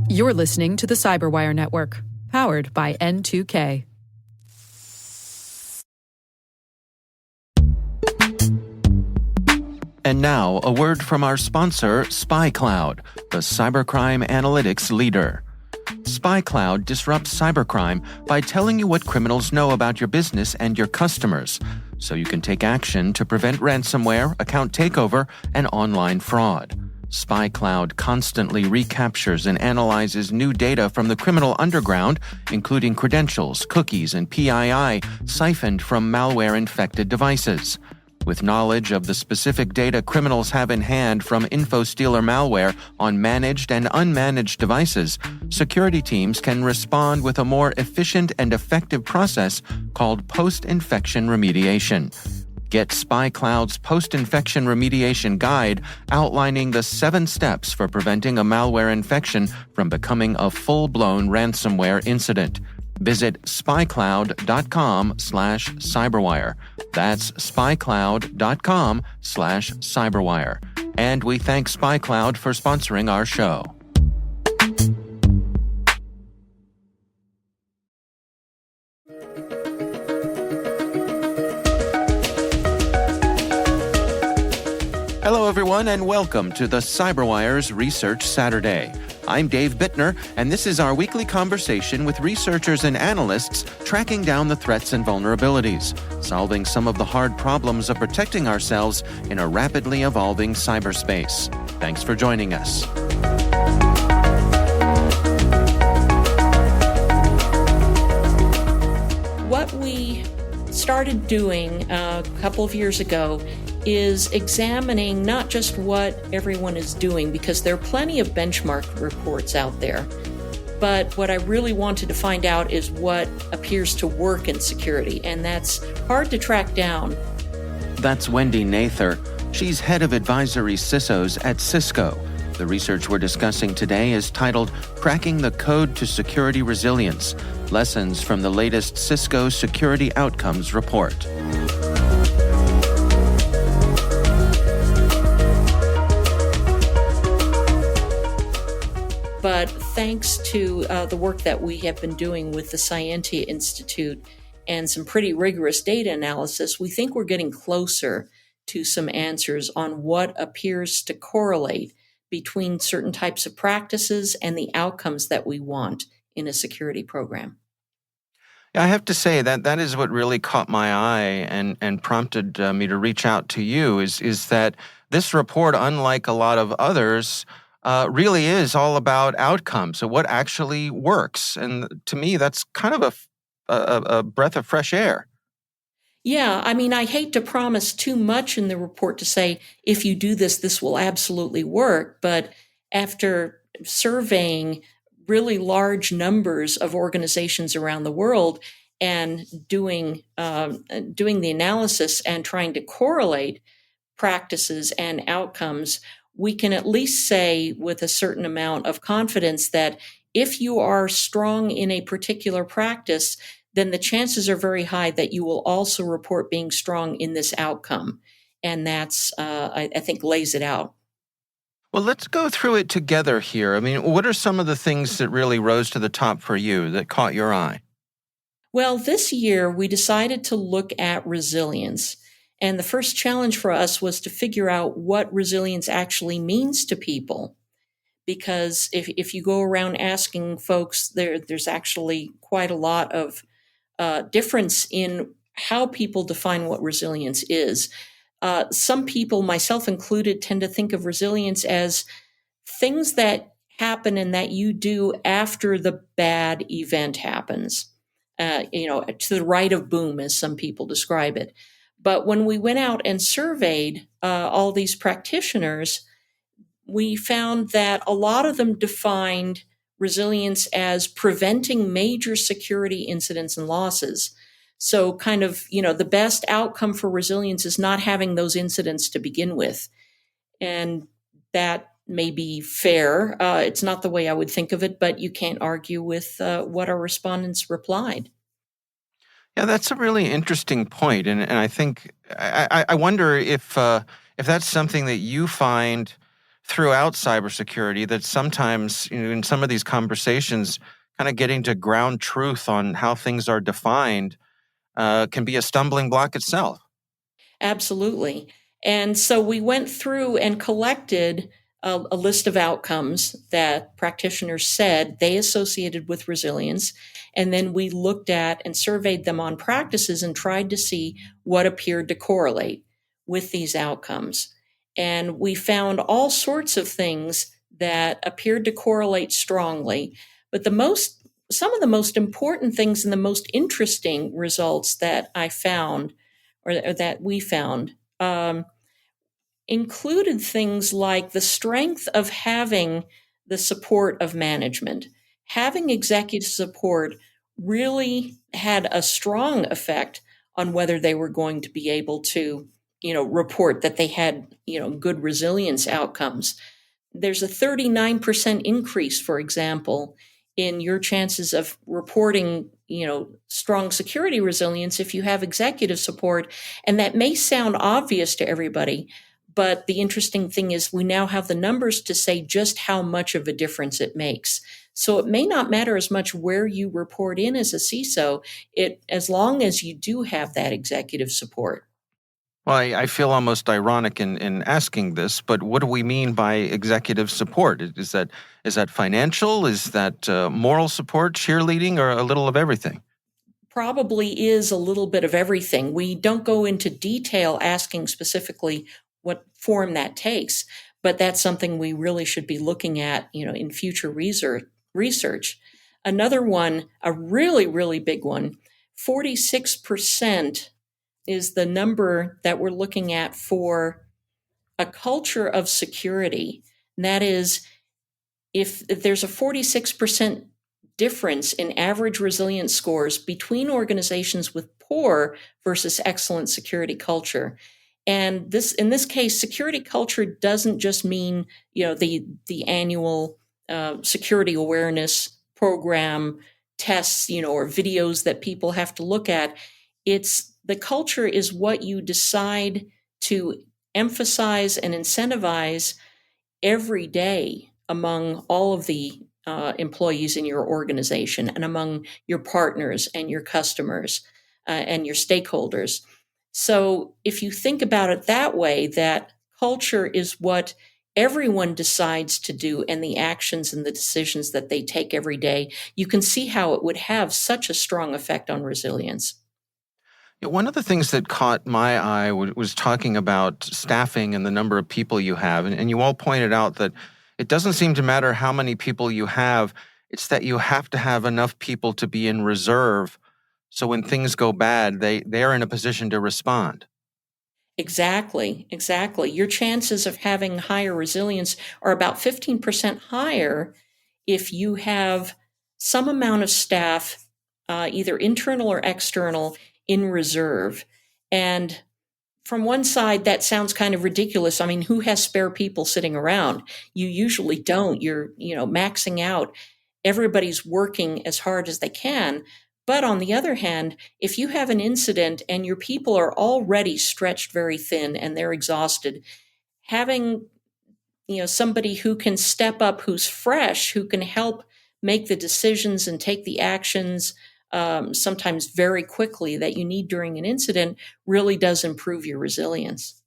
You're listening to the Cyberwire Network, powered by N2K. And now, a word from our sponsor, SpyCloud, the cybercrime analytics leader. SpyCloud disrupts cybercrime by telling you what criminals know about your business and your customers, so you can take action to prevent ransomware, account takeover, and online fraud. SpyCloud constantly recaptures and analyzes new data from the criminal underground, including credentials, cookies, and PII siphoned from malware-infected devices. With knowledge of the specific data criminals have in hand from InfoStealer malware on managed and unmanaged devices, security teams can respond with a more efficient and effective process called post-infection remediation. Get SpyCloud's post-infection remediation guide outlining the 7 steps for preventing a malware infection from becoming a full-blown ransomware incident. Visit spycloud.com/cyberwire. That's spycloud.com/cyberwire. And we thank SpyCloud for sponsoring our show. Hello, everyone, and welcome to the CyberWire's Research Saturday. I'm Dave Bittner, and this is our weekly conversation with researchers and analysts tracking down the threats and vulnerabilities, solving some of the hard problems of protecting ourselves in a rapidly evolving cyberspace. Thanks for joining us. What we started doing a couple of years ago is examining not just what everyone is doing, because there are plenty of benchmark reports out there, but what I really wanted to find out is what appears to work in security, and that's hard to track down. That's Wendy Nather. She's head of advisory CISOs at Cisco. The research we're discussing today is titled Cracking the Code to Security Resilience: Lessons from the latest Cisco Security Outcomes Report. But thanks to the work that we have been doing with the Scientia Institute and some pretty rigorous data analysis, we think we're getting closer to some answers on what appears to correlate between certain types of practices and the outcomes that we want in a security program. I have to say that is what really caught my eye and prompted me to reach out to you is that this report, unlike a lot of others, really is all about outcomes, so what actually works. And to me, that's kind of a breath of fresh air. Yeah, I mean, I hate to promise too much in the report to say, if you do this, this will absolutely work. But after surveying really large numbers of organizations around the world and doing the analysis and trying to correlate practices and outcomes, we can at least say with a certain amount of confidence that if you are strong in a particular practice, then the chances are very high that you will also report being strong in this outcome. And that's, I think, lays it out. Well, let's go through it together here. I mean, what are some of the things that really rose to the top for you that caught your eye? Well, this year we decided to look at resilience. And the first challenge for us was to figure out what resilience actually means to people. Because if you go around asking folks, there's actually quite a lot of difference in how people define what resilience is. Some people, myself included, tend to think of resilience as things that happen and that you do after the bad event happens, to the right of boom, as some people describe it. But when we went out and surveyed all these practitioners, we found that a lot of them defined resilience as preventing major security incidents and losses. So kind of, the best outcome for resilience is not having those incidents to begin with. And that may be fair. It's not the way I would think of it, but you can't argue with what our respondents replied. Yeah, that's a really interesting point, and I think I wonder if that's something that you find throughout cybersecurity that sometimes, in some of these conversations, kind of getting to ground truth on how things are defined can be a stumbling block itself. Absolutely. And so we went through and collected a list of outcomes that practitioners said they associated with resilience. And then we looked at and surveyed them on practices and tried to see what appeared to correlate with these outcomes. And we found all sorts of things that appeared to correlate strongly. But some of the most important things and the most interesting results that I found or that we found included things like the strength of having the support of management. Having executive support really had a strong effect on whether they were going to be able to, report that they had, good resilience outcomes. There's a 39% increase, for example, in your chances of reporting, strong security resilience if you have executive support. And that may sound obvious to everybody, but the interesting thing is we now have the numbers to say just how much of a difference it makes. So it may not matter as much where you report in as a CISO, as long as you do have that executive support. Well, I feel almost ironic in asking this, but what do we mean by executive support? Is that financial? Is that moral support, cheerleading, or a little of everything? Probably is a little bit of everything. We don't go into detail asking specifically what form that takes, but that's something we really should be looking at, in future research. Another one, a really, really big one, 46% is the number that we're looking at for a culture of security. And that is, if there's a 46% difference in average resilience scores between organizations with poor versus excellent security culture. And in this case, security culture doesn't just mean, the annual security awareness program tests, or videos that people have to look at. It's the culture is what you decide to emphasize and incentivize every day among all of the employees in your organization and among your partners and your customers and your stakeholders. So if you think about it that way, that culture is what everyone decides to do and the actions and the decisions that they take every day, you can see how it would have such a strong effect on resilience. Yeah, one of the things that caught my eye was talking about staffing and the number of people you have. And you all pointed out that it doesn't seem to matter how many people you have, it's that you have to have enough people to be in reserve. So when things go bad, they're in a position to respond. Exactly, exactly. Your chances of having higher resilience are about 15% higher if you have some amount of staff, either internal or external, in reserve. And from one side, that sounds kind of ridiculous. I mean, who has spare people sitting around? You usually don't. You're, maxing out. Everybody's working as hard as they can. But on the other hand, if you have an incident and your people are already stretched very thin and they're exhausted, having somebody who can step up, who's fresh, who can help make the decisions and take the actions, sometimes very quickly, that you need during an incident, really does improve your resilience.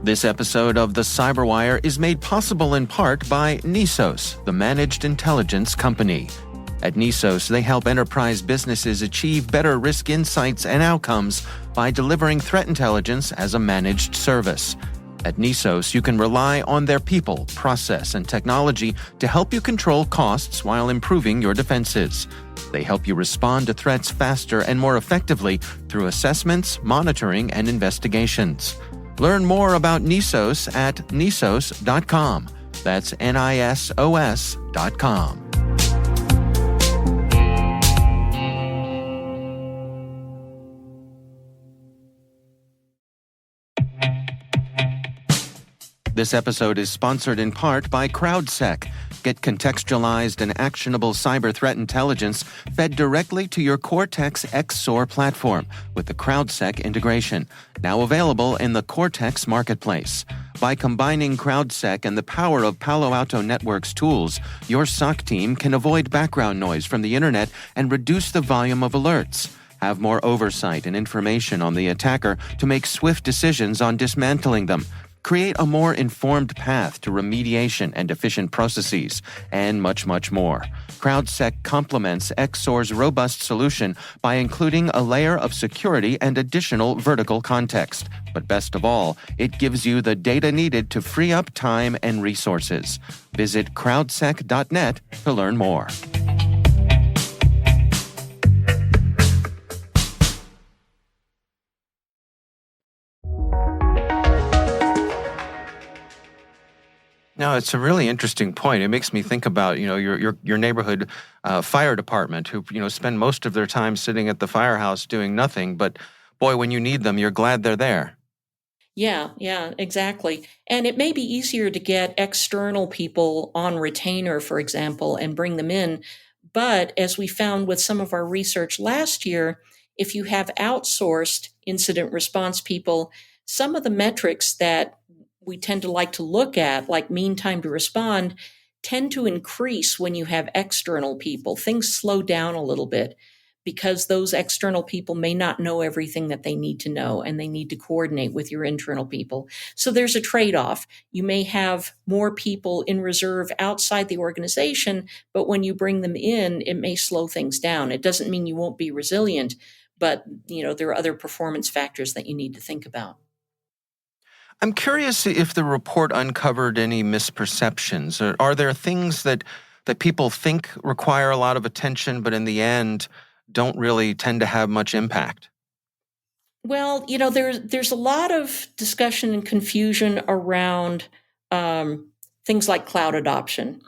This episode of The Cyberwire is made possible in part by Nisos, the managed intelligence company. At Nisos, they help enterprise businesses achieve better risk insights and outcomes by delivering threat intelligence as a managed service. At Nisos, you can rely on their people, process, and technology to help you control costs while improving your defenses. They help you respond to threats faster and more effectively through assessments, monitoring, and investigations. Learn more about Nisos at nisos.com. That's NISOS.com. This episode is sponsored in part by CrowdSec. Get contextualized and actionable cyber threat intelligence fed directly to your Cortex XSOAR platform with the CrowdSec integration, now available in the Cortex marketplace. By combining CrowdSec and the power of Palo Alto Network's tools, your SOC team can avoid background noise from the internet and reduce the volume of alerts. Have more oversight and information on the attacker to make swift decisions on dismantling them. Create a more informed path to remediation and efficient processes, and much, much more. CrowdSec complements XSOAR's robust solution by including a layer of security and additional vertical context. But best of all, it gives you the data needed to free up time and resources. Visit crowdsec.net to learn more. No, it's a really interesting point. It makes me think about, your neighborhood fire department who, spend most of their time sitting at the firehouse doing nothing. But boy, when you need them, you're glad they're there. Yeah, exactly. And it may be easier to get external people on retainer, for example, and bring them in. But as we found with some of our research last year, if you have outsourced incident response people, some of the metrics that we tend to like to look at, like mean time to respond, tend to increase when you have external people. Things slow down a little bit because those external people may not know everything that they need to know, and they need to coordinate with your internal people. So there's a trade-off. You may have more people in reserve outside the organization, but when you bring them in, it may slow things down. It doesn't mean you won't be resilient, but there are other performance factors that you need to think about. I'm curious if the report uncovered any misperceptions. Are there things that people think require a lot of attention, but in the end don't really tend to have much impact? Well, there's a lot of discussion and confusion around things like cloud adoption.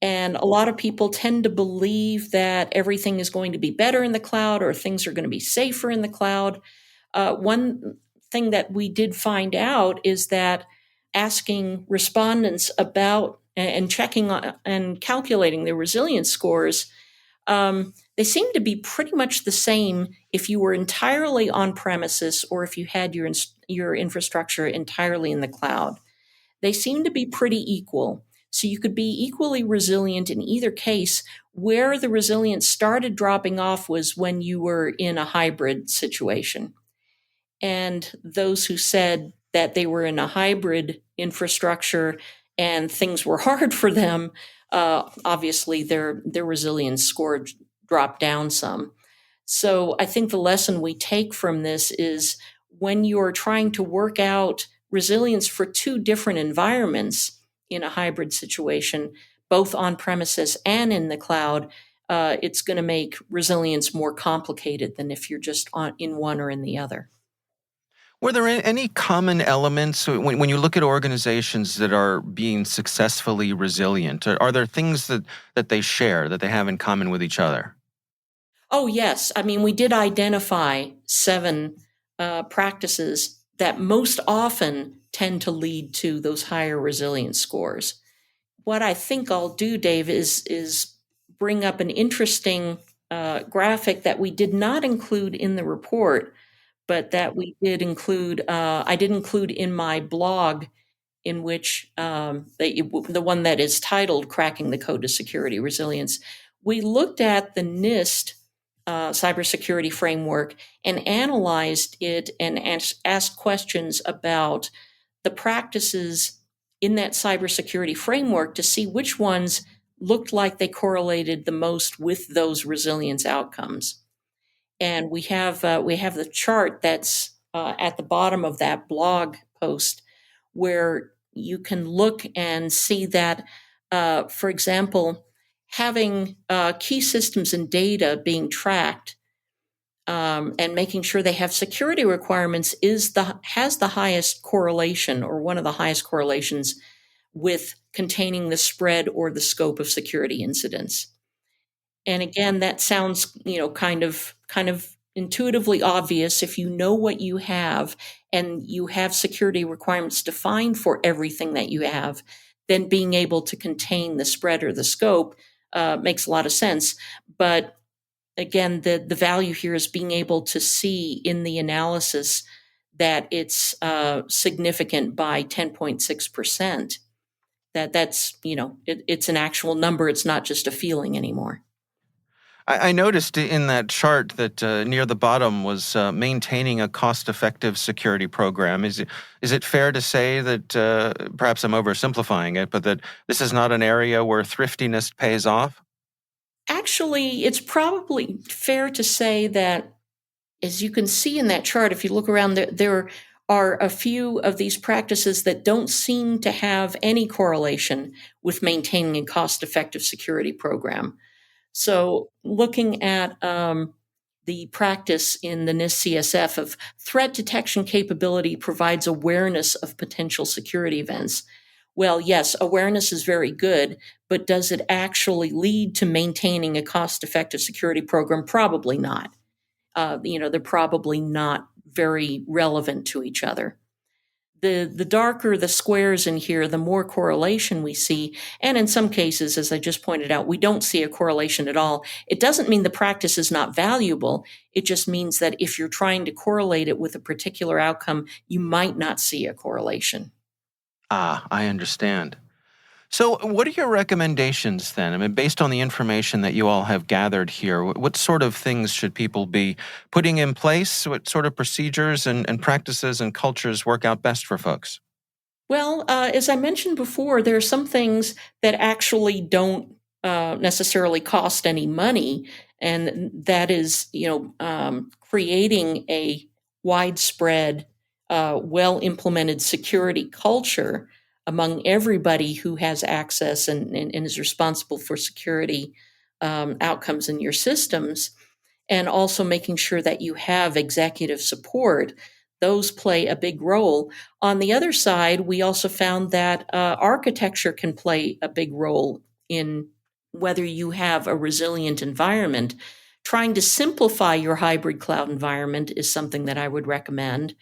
And a lot of people tend to believe that everything is going to be better in the cloud or things are going to be safer in the cloud. One thing that we did find out is that asking respondents about and checking and calculating their resilience scores, they seem to be pretty much the same if you were entirely on premises or if you had your infrastructure entirely in the cloud. They seem to be pretty equal. So you could be equally resilient in either case. Where the resilience started dropping off was when you were in a hybrid situation. And those who said that they were in a hybrid infrastructure and things were hard for them, obviously their resilience score dropped down some. So I think the lesson we take from this is when you're trying to work out resilience for two different environments in a hybrid situation, both on premises and in the cloud, it's going to make resilience more complicated than if you're just in one or in the other. Were there any common elements when you look at organizations that are being successfully resilient? Are there things that they share, that they have in common with each other? Oh, yes. I mean, we did identify 7 practices that most often tend to lead to those higher resilience scores. What I think I'll do, Dave, is bring up an interesting graphic that we did not include in the report, but that we did include. I did include in my blog, in which the one that is titled "Cracking the Code to Security Resilience." We looked at the NIST cybersecurity framework and analyzed it and asked questions about the practices in that cybersecurity framework to see which ones looked like they correlated the most with those resilience outcomes. And we have the chart that's at the bottom of that blog post where you can look and see that, for example, having key systems and data being tracked and making sure they have security requirements has the highest correlation, or one of the highest correlations, with containing the spread or the scope of security incidents. And again, that sounds kind of intuitively obvious. If you know what you have and you have security requirements defined for everything that you have, then being able to contain the spread or the scope makes a lot of sense. But again, the value here is being able to see in the analysis that it's significant by 10.6%. That's, it's an actual number. It's not just a feeling anymore. I noticed in that chart that near the bottom was maintaining a cost-effective security program. Is it fair to say that, perhaps I'm oversimplifying it, but that this is not an area where thriftiness pays off? Actually, it's probably fair to say that, as you can see in that chart, if you look around, there are a few of these practices that don't seem to have any correlation with maintaining a cost-effective security program. So looking at the practice in the NIST CSF of threat detection capability provides awareness of potential security events. Well, yes, awareness is very good, but does it actually lead to maintaining a cost-effective security program? Probably not. They're probably not very relevant to each other. The darker the squares in here, the more correlation we see. And in some cases, as I just pointed out, we don't see a correlation at all. It doesn't mean the practice is not valuable. It just means that if you're trying to correlate it with a particular outcome, you might not see a correlation. Ah, I understand. So what are your recommendations then? I mean, based on the information that you all have gathered here, what sort of things should people be putting in place? What sort of procedures and practices and cultures work out best for folks? Well, as I mentioned before, there are some things that actually don't necessarily cost any money, and that is, creating a widespread, well-implemented security culture among everybody who has access and is responsible for security outcomes in your systems, and also making sure that you have executive support. Those play a big role. On the other side, we also found that architecture can play a big role in whether you have a resilient environment. Trying to simplify your hybrid cloud environment is something that I would recommend.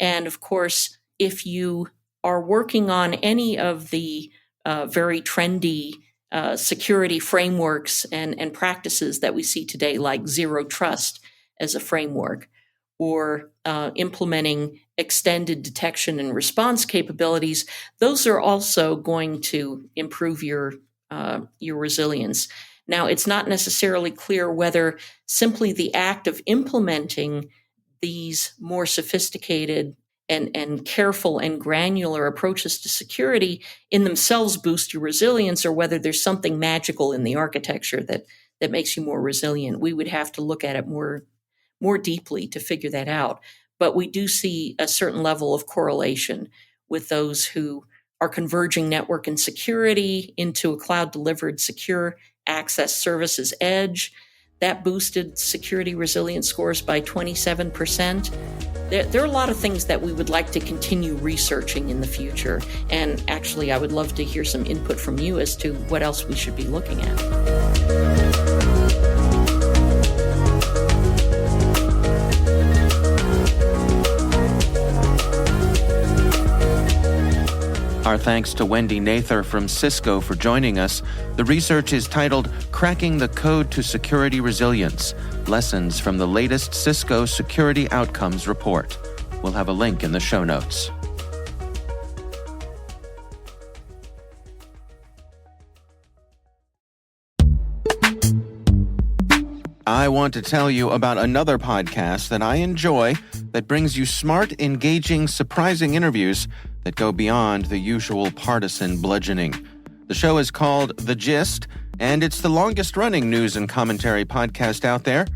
And of course, if you are working on any of the very trendy security frameworks and practices that we see today, like zero trust as a framework, or implementing extended detection and response capabilities, those are also going to improve your resilience. Now, it's not necessarily clear whether simply the act of implementing these more sophisticated and careful and granular approaches to security in themselves boost your resilience, or whether there's something magical in the architecture that makes you more resilient. We would have to look at it more deeply to figure that out. But we do see a certain level of correlation with those who are converging network and security into a cloud-delivered secure access services edge. That boosted security resilience scores by 27%. There are a lot of things that we would like to continue researching in the future. And actually, I would love to hear some input from you as to what else we should be looking at. Our thanks to Wendy Nather from Cisco for joining us. The research is titled Cracking the Code to Security Resilience: Lessons from the latest Cisco Security Outcomes Report. We'll have a link in the show notes. I want to tell you about another podcast that I enjoy that brings you smart, engaging, surprising interviews that go beyond the usual partisan bludgeoning. The show is called The Gist, and it's the longest-running news and commentary podcast out there.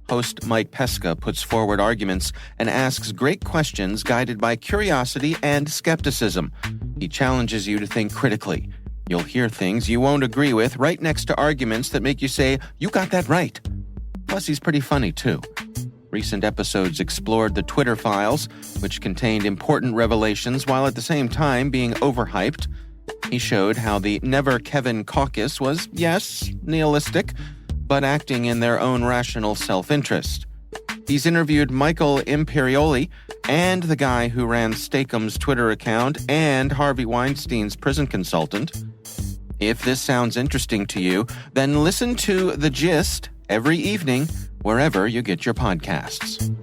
Host Mike Pesca puts forward arguments and asks great questions guided by curiosity and skepticism. He challenges you to think critically. You'll hear things you won't agree with right next to arguments that make you say, "You got that right." Plus, he's pretty funny, too. Recent episodes explored the Twitter files, which contained important revelations while at the same time being overhyped. He showed how the Never Kevin caucus was, yes, nihilistic, but acting in their own rational self-interest. He's interviewed Michael Imperioli and the guy who ran Steakum's Twitter account and Harvey Weinstein's prison consultant. If this sounds interesting to you, then listen to The Gist every evening wherever you get your podcasts.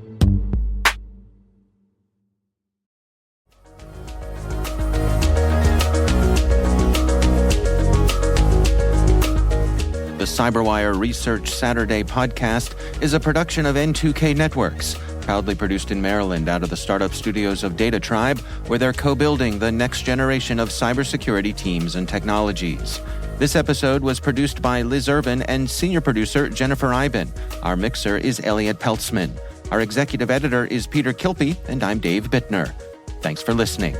The CyberWire Research Saturday podcast is a production of N2K Networks, proudly produced in Maryland out of the startup studios of Data Tribe, where they're co-building the next generation of cybersecurity teams and technologies. This episode was produced by Liz Irvin and senior producer Jennifer Iben. Our mixer is Elliot Peltzman. Our executive editor is Peter Kilpie, and I'm Dave Bittner. Thanks for listening.